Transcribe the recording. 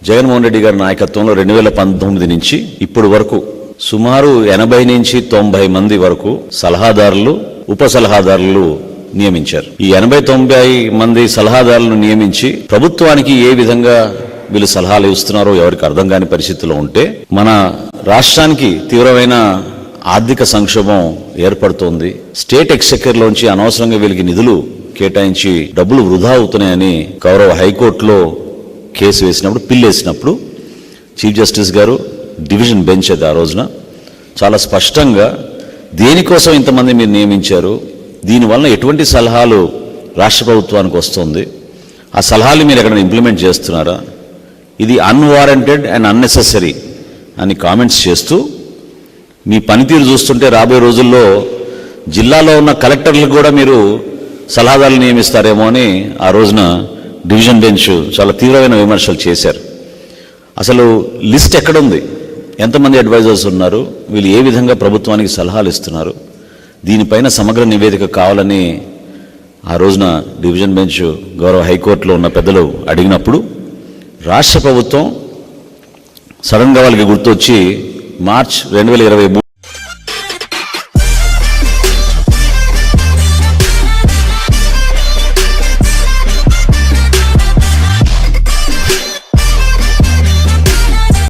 జగన్మోహన్ రెడ్డి గారి నాయకత్వంలో 2019 నుంచి ఇప్పటి వరకు సుమారు 80 నుంచి 90 మంది వరకు సలహాదారులు, ఉప సలహాదారులు నియమించారు. ఈ 80-90 మంది సలహాదారులను నియమించి ప్రభుత్వానికి ఏ విధంగా వీళ్ళు సలహాలు ఇస్తున్నారో ఎవరికి అర్థం కాని పరిస్థితిలో ఉంటే మన రాష్ట్రానికి తీవ్రమైన ఆర్థిక సంక్షోభం ఏర్పడుతోంది. స్టేట్ ఎక్స్చెక్కర్లోంచి అనవసరంగా వీళ్ళకి నిధులు కేటాయించి డబ్బులు వృధా అవుతున్నాయని గౌరవ హైకోర్టులో కేసు వేసినప్పుడు, పిల్లేసినప్పుడు చీఫ్ జస్టిస్ గారు డివిజన్ బెంచ్ అది ఆ రోజున చాలా స్పష్టంగా దేనికోసం ఇంతమంది మీరు నియమించారు, దీనివల్ల ఎటువంటి సలహాలు రాష్ట్ర ప్రభుత్వానికి వస్తుంది, ఆ సలహాలు మీరు ఎక్కడ ఇంప్లిమెంట్ చేస్తున్నారా, ఇది అన్వారంటెడ్ అండ్ అన్నెసెసరీ అని కామెంట్స్ చేస్తూ మీ పనితీరు చూస్తుంటే రాబోయే రోజుల్లో జిల్లాలో ఉన్న కలెక్టర్లకు కూడా మీరు సలహాదారులు నియమిస్తారేమో అని ఆ రోజున డివిజన్ బెంచ్ చాలా తీవ్రమైన విమర్శలు చేశారు. అసలు లిస్ట్ ఎక్కడుంది, ఎంతమంది అడ్వైజర్స్ ఉన్నారు, వీళ్ళు ఏ విధంగా ప్రభుత్వానికి సలహాలు ఇస్తున్నారు, దీనిపైన సమగ్ర నివేదిక కావాలని ఆ రోజున డివిజన్ బెంచ్ గౌరవ హైకోర్టులో ఉన్న పెద్దలు అడిగినప్పుడు రాష్ట్ర ప్రభుత్వం సడన్గా వాళ్ళకి గుర్తొచ్చి మార్చ్ 2023